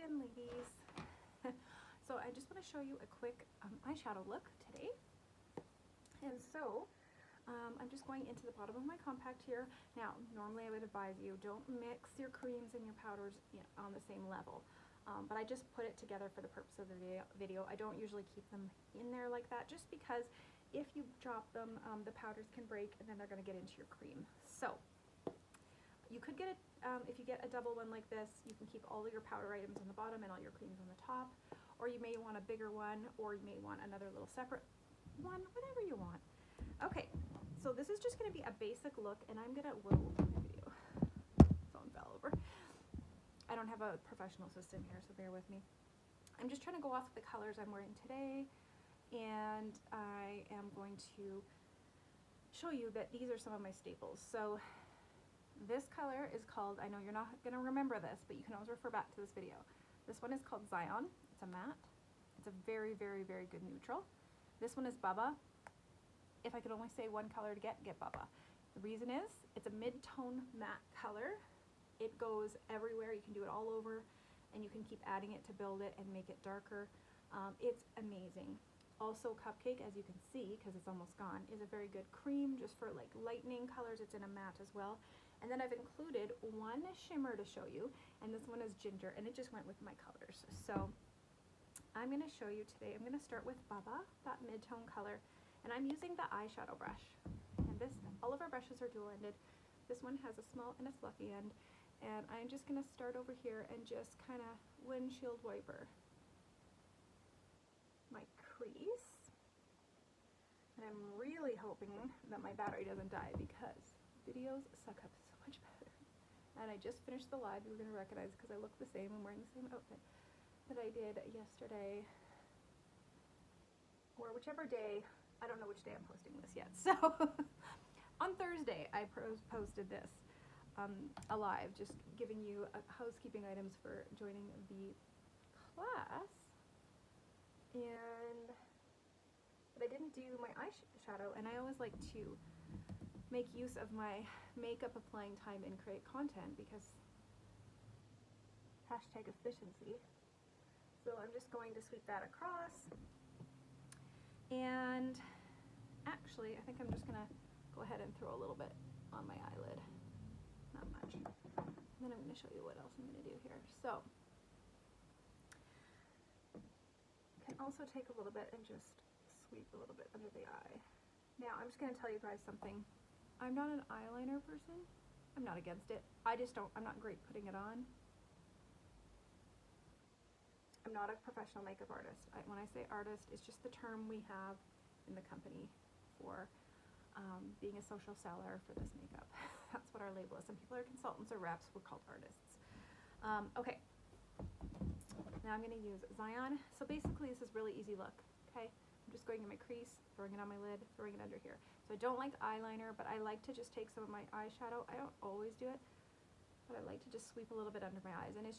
again, ladies. So I just want to show you a quick eyeshadow look today. And so I'm just going into the bottom of my compact here. Now, normally I would advise you don't mix your creams and your powders on the same level. But I just put it together for the purpose of the video. I don't usually keep them in there like that, just because if you drop them, the powders can break and then they're going to get into your cream. So you could get it, if you get a double one like this, you can keep all of your powder items on the bottom and all your creams on the top, or you may want a bigger one, or you may want another little separate one, whatever you want. Okay, so this is just going to be a basic look, and I'm going to, whoa, my video, phone fell over. I don't have a professional assistant here, so bear with me. I'm just trying to go off the colors I'm wearing today, and I am going to show you that these are some of my staples. So this color is called, I know you're not going to remember this, but you can always refer back to this video. This one is called Zion. It's a matte. It's a very, very, very good neutral. This one is Bubba. If I could only say one color to get Bubba. The reason is, it's a mid-tone matte color. It goes everywhere. You can do it all over, and you can keep adding it to build it and make it darker. It's amazing. Also, Cupcake, as you can see, because it's almost gone, is a very good cream just for like lightening colors. It's in a matte as well. And then I've included one shimmer to show you, and this one is Ginger, and it just went with my colors. So I'm going to show you today. I'm going to start with Bubba, that mid-tone color, and I'm using the eyeshadow brush. And this, all of our brushes are dual-ended. This one has a small and a fluffy end, and I'm just going to start over here and just kind of windshield wiper my crease. And I'm really hoping that my battery doesn't die, because videos suck up so much better. And I just finished the live. You're going to recognize because I look the same. I'm wearing the same outfit that I did yesterday, or whichever day. I don't know which day I'm posting this yet. So on Thursday I posted this a live, just giving you housekeeping items for joining the class. But I didn't do my eyeshadow, and I always like to make use of my makeup applying time and create content, because hashtag efficiency. So I'm just going to sweep that across, and actually I think I'm just gonna go ahead and throw a little bit on my eyelid, not much, and then I'm going to show you what else I'm going to do here. So can also take a little bit and just sweep a little bit under the eye. Now I'm just going to tell you guys something. I'm not an eyeliner person. I'm not against it. I'm not great putting it on. I'm not a professional makeup artist. When I say artist, it's just the term we have in the company for being a social seller for this makeup. That's what our label is. Some people are consultants or reps. We're called artists. Okay. Now I'm going to use Zion. So basically this is really easy look, okay? I'm just going in my crease, throwing it on my lid, throwing it under here. So I don't like eyeliner, but I like to just take some of my eyeshadow. I don't always do it, but I like to just sweep a little bit under my eyes. And it's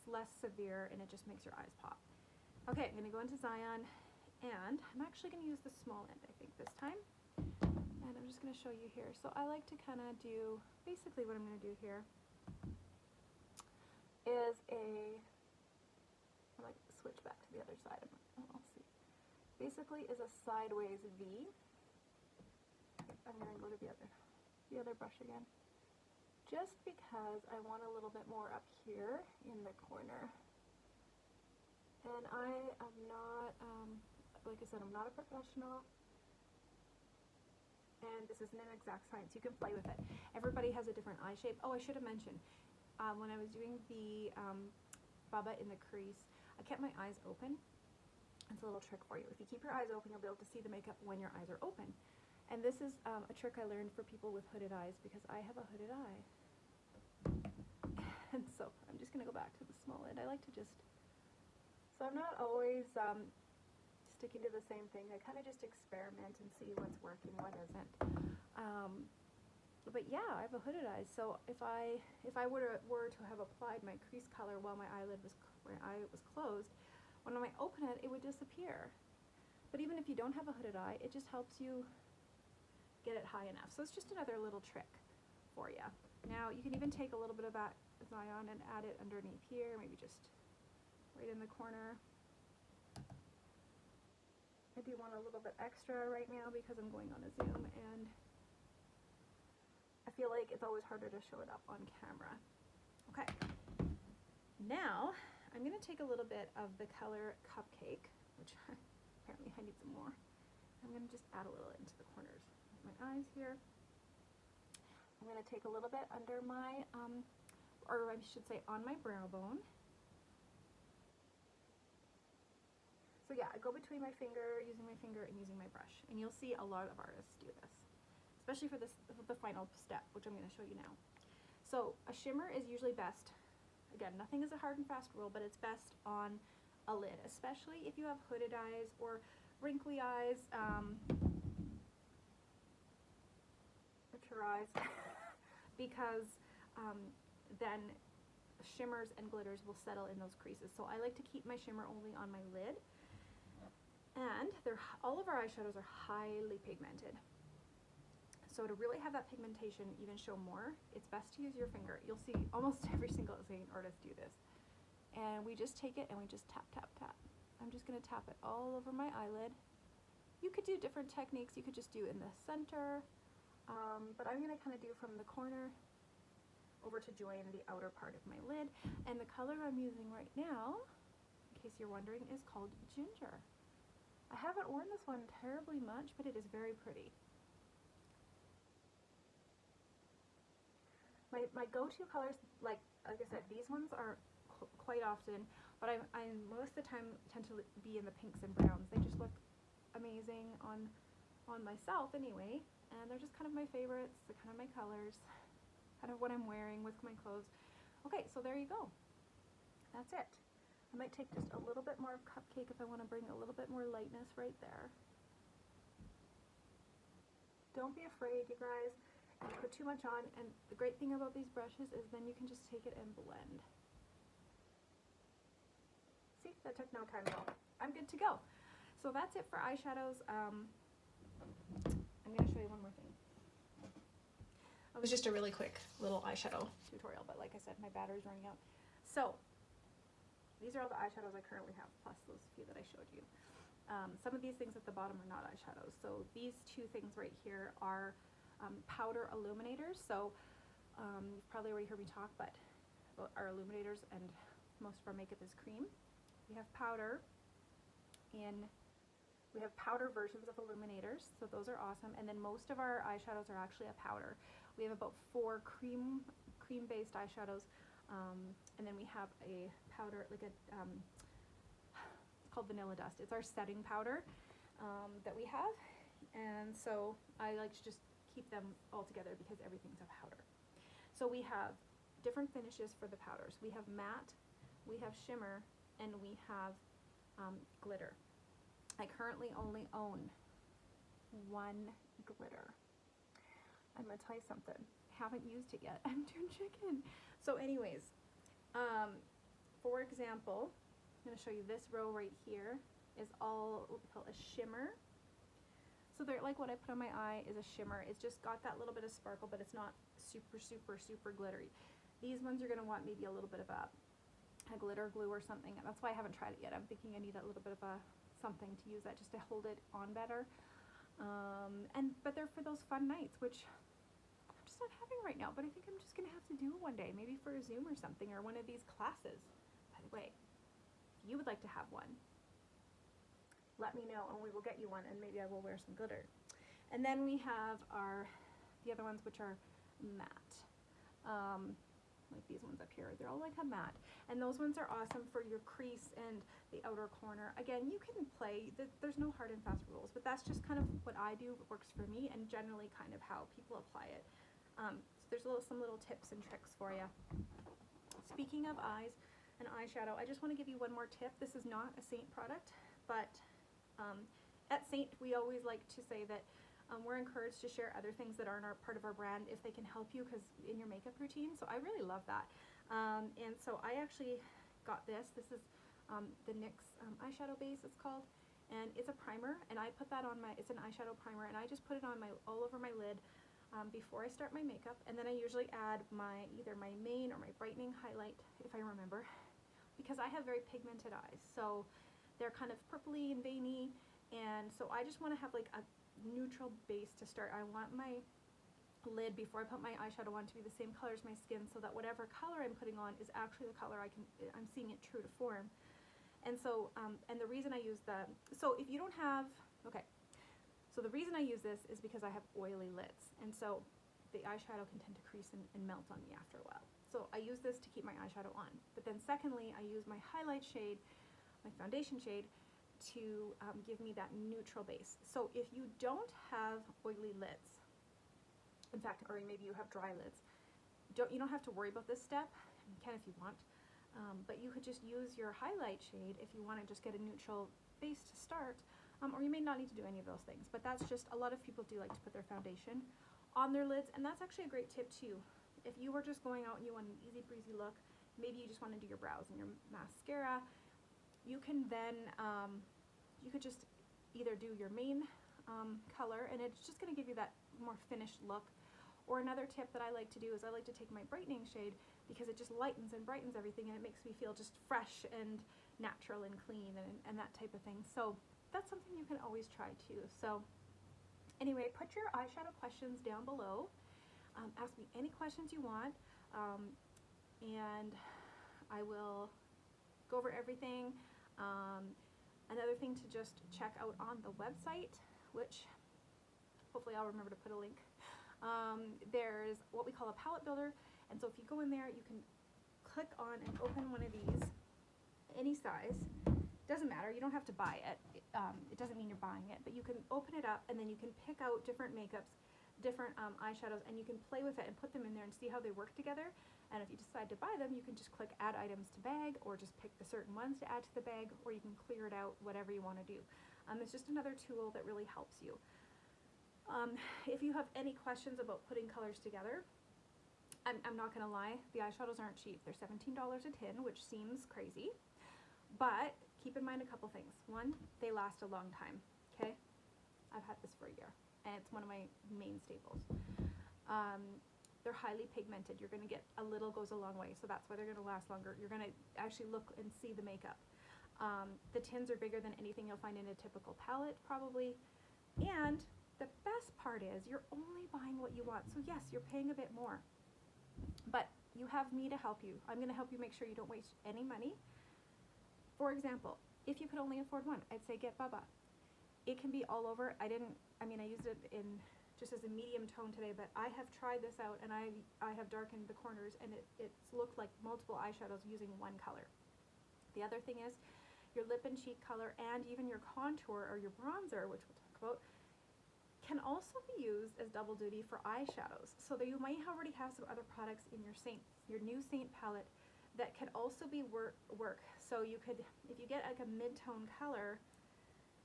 less severe, and it just makes your eyes pop. Okay, I'm going to go into Zion, and I'm actually going to use the small end, I think, this time. And I'm just going to show you here. So I like to kind of do, basically what I'm going to do here is I like to switch back to the other side. I'll see. Basically is a sideways V. I'm going to go to the other brush again, just because I want a little bit more up here in the corner. And I am not, like I said, I'm not a professional, and this isn't an exact science. You can play with it. Everybody has a different eye shape. Oh, I should have mentioned, when I was doing the Bubba in the crease, I kept my eyes open. It's a little trick for you. If you keep your eyes open, you'll be able to see the makeup when your eyes are open. And this is a trick I learned for people with hooded eyes, because I have a hooded eye. And so I'm just going to go back to the small end. I like to just, so I'm not always sticking to the same thing. I kind of just experiment and see what's working, what isn't. But yeah, I have a hooded eye, so if I were to have applied my crease color while my eye was closed, when I open it, it would disappear. But even if you don't have a hooded eye, it just helps you get it high enough. So it's just another little trick for you. Now you can even take a little bit of that Zion and add it underneath here, maybe just right in the corner. I do want a little bit extra right now because I'm going on a Zoom and I feel like it's always harder to show it up on camera. Okay, now I'm going to take a little bit of the color Cupcake, which apparently I need some more. I'm going to just add a little into the corners of my eyes here. I'm going to take a little bit under my, or I should say on my brow bone. So yeah, I go between my finger, using my finger and using my brush. And you'll see a lot of artists do this, especially for this, the final step, which I'm going to show you now. So a shimmer is usually best, again, nothing is a hard and fast rule, but it's best on a lid, especially if you have hooded eyes or wrinkly eyes, eyes, because then shimmers and glitters will settle in those creases. So I like to keep my shimmer only on my lid. And all of our eyeshadows are highly pigmented. So to really have that pigmentation even show more, it's best to use your finger. You'll see almost every single SEINT artist do this. And we just take it and we just tap, tap, tap. I'm just gonna tap it all over my eyelid. You could do different techniques. You could just do in the center, but I'm gonna kind of do from the corner over to join the outer part of my lid. And the color I'm using right now, in case you're wondering, is called Ginger. I haven't worn this one terribly much, but it is very pretty. My go-to colors, like I said, these ones are quite often, but I most of the time tend to be in the pinks and browns. They just look amazing on myself anyway, and they're just kind of my favorites. They're kind of my colors, kind of what I'm wearing with my clothes. Okay, so there you go. That's it. I might take just a little bit more of Cupcake if I want to bring a little bit more lightness right there. Don't be afraid, you guys. You put too much on, and the great thing about these brushes is then you can just take it and blend. See, that took no time at all. I'm good to go. So that's it for eyeshadows. I'm going to show you one more thing. It was just a really quick little eyeshadow tutorial, but like I said, my battery's running out. So these are all the eyeshadows I currently have, plus those few that I showed you. Some of these things at the bottom are not eyeshadows. So these two things right here are powder illuminators. So you've probably already heard me talk about our illuminators, and most of our makeup is cream. We have powder we have powder versions of illuminators, so those are awesome. And then most of our eyeshadows are actually a powder. We have about 4 cream-based eyeshadows. And then we have a powder, like it's called Vanilla Dust. It's our setting powder that we have. And so I like to just keep them all together because everything's a powder. So we have different finishes for the powders. We have matte, we have shimmer, and we have glitter. I currently only own 1 glitter. I'm gonna tell you something. Haven't used it yet. I'm too chicken. So anyways, for example, I'm going to show you this row right here is all what we call a shimmer. So they're like what I put on my eye is a shimmer. It's just got that little bit of sparkle, but it's not super, super, super glittery. These ones you're going to want maybe a little bit of a glitter glue or something. That's why I haven't tried it yet. I'm thinking I need a little bit of something to use that just to hold it on better. But they're for those fun nights, which not having right now, but I think I'm just gonna have to do it one day, maybe for a Zoom or something, or one of these classes. By the way, if you would like to have one, let me know and we will get you one, and maybe I will wear some glitter. And then we have the other ones, which are matte, like these ones up here. They're all like a matte, and those ones are awesome for your crease and the outer corner. Again, you can play, there's no hard and fast rules, but that's just kind of what I do. It works for me, and generally kind of how people apply it. So there's some little tips and tricks for you. Speaking of eyes and eyeshadow, I just want to give you one more tip. This is not a SEINT product, but at SEINT we always like to say that we're encouraged to share other things that aren't part of our brand if they can help you in your makeup routine. So I really love that. And so I actually got this. This is the NYX eyeshadow base, it's called. And it's a primer, and I put that on it's an eyeshadow primer, and I just put it on all over my lid before I start my makeup, and then I usually add either my main or my brightening highlight, if I remember. because I have very pigmented eyes. So they're kind of purpley and veiny, and so I just want to have like a neutral base to start. I want my lid before I put my eyeshadow on to be the same color as my skin, so that whatever color I'm putting on is actually the color I'm seeing it true to form. And so, and the reason I use so if you don't have, okay, so the reason I use this is because I have oily lids, and so the eyeshadow can tend to crease and melt on me after a while. So I use this to keep my eyeshadow on. But then secondly, I use my highlight shade, my foundation shade, to give me that neutral base. So if you don't have oily lids, in fact, or maybe you have dry lids, you don't have to worry about this step. You can if you want, but you could just use your highlight shade if you want to just get a neutral base to start, or you may not need to do any of those things. But that's just, a lot of people do like to put their foundation on their lids, and that's actually a great tip too. If you were just going out and you want an easy breezy look, maybe you just want to do your brows and your mascara, you can then, you could just either do your main color, and it's just going to give you that more finished look. Or another tip that I like to do is I like to take my brightening shade, because it just lightens and brightens everything, and it makes me feel just fresh and natural and clean and that type of thing. So that's something you can always try too. So anyway, put your eyeshadow questions down below. Ask me any questions you want, and I will go over everything. Another thing to just check out on the website, which hopefully I'll remember to put a link. There's what we call a palette builder, and so if you go in there, you can click on and open one of these, any size. Doesn't matter, you don't have to buy it. It doesn't mean you're buying it, but you can open it up, and then you can pick out different makeups, different eyeshadows, and you can play with it and put them in there and see how they work together. And if you decide to buy them, you can just click add items to bag, or just pick the certain ones to add to the bag, or you can clear it out, whatever you want to do. It's just another tool that really helps you. If you have any questions about putting colors together, I'm not going to lie, the eyeshadows aren't cheap. They're $17 a tin, which seems crazy, but keep in mind a couple things. One, they last a long time, okay? I've had this for a year, and it's one of my main staples. They're highly pigmented. You're going to get a little goes a long way, so that's why they're going to last longer. You're going to actually look and see the makeup. The tins are bigger than anything you'll find in a typical palette, probably, and the best part is you're only buying what you want. So yes, you're paying a bit more, but you have me to help you. I'm going to help you make sure you don't waste any money. For example, if you could only afford one, I'd say get Bubba. It can be all over. I used it in just as a medium tone today, but I have tried this out, and I have darkened the corners, and it's looked like multiple eyeshadows using one color. The other thing is your lip and cheek color, and even your contour or your bronzer, which we'll talk about, can also be used as double duty for eyeshadows. So that you might already have some other products in your new SEINT palette that can also be work. So you could, if you get like a mid-tone color,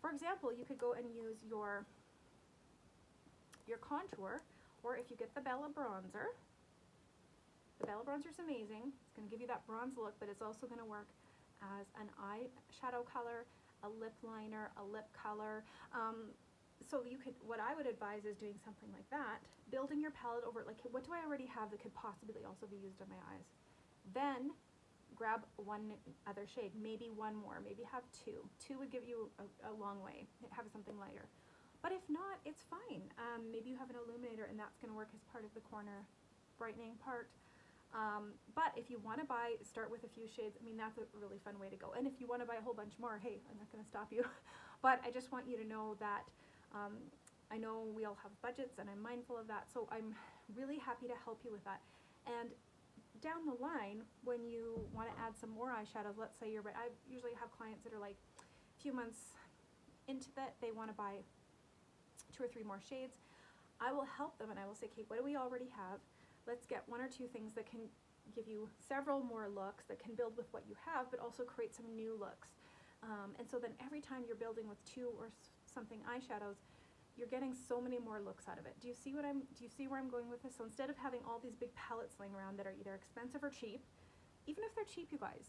for example, you could go and use your contour, or if you get the Bella bronzer. The Bella bronzer is amazing. It's going to give you that bronze look, but it's also going to work as an eyeshadow color, a lip liner, a lip color. So you could, what I would advise is doing something like that, building your palette over, like, what do I already have that could possibly also be used on my eyes? Then grab one other shade, maybe one more, maybe have two. Two would give you a long way, have something lighter. But if not, it's fine. Maybe you have an illuminator, and that's going to work as part of the corner brightening part. But if you want to start with a few shades, that's a really fun way to go. And if you want to buy a whole bunch more, hey, I'm not going to stop you. But I just want you to know that I know we all have budgets, and I'm mindful of that, so I'm really happy to help you with that. And down the line, when you want to add some more eyeshadows, let's say I usually have clients that are like a few months into that, they want to buy 2 or 3 more shades. I will help them, and I will say, Kate, what do we already have? Let's get 1 or 2 things that can give you several more looks, that can build with what you have, but also create some new looks. And so then every time you're building with 2 or something eyeshadows, you're getting so many more looks out of it. Do you see where I'm going with this? So instead of having all these big palettes laying around that are either expensive or cheap, even if they're cheap, you guys,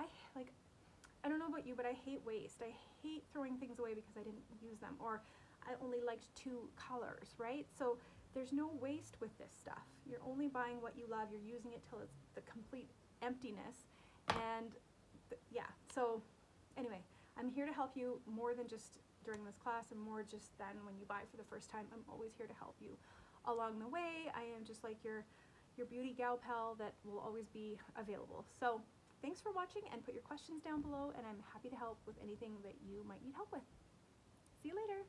I don't know about you, but I hate waste. I hate throwing things away because I didn't use them, or I only liked 2 colors, right? So there's no waste with this stuff. You're only buying what you love. You're using it till it's the complete emptiness, and So anyway, I'm here to help you more than just during this class and more just than when you buy for the first time. I'm always here to help you along the way. I am just like your beauty gal pal that will always be available. So thanks for watching, and put your questions down below, and I'm happy to help with anything that you might need help with. See you later.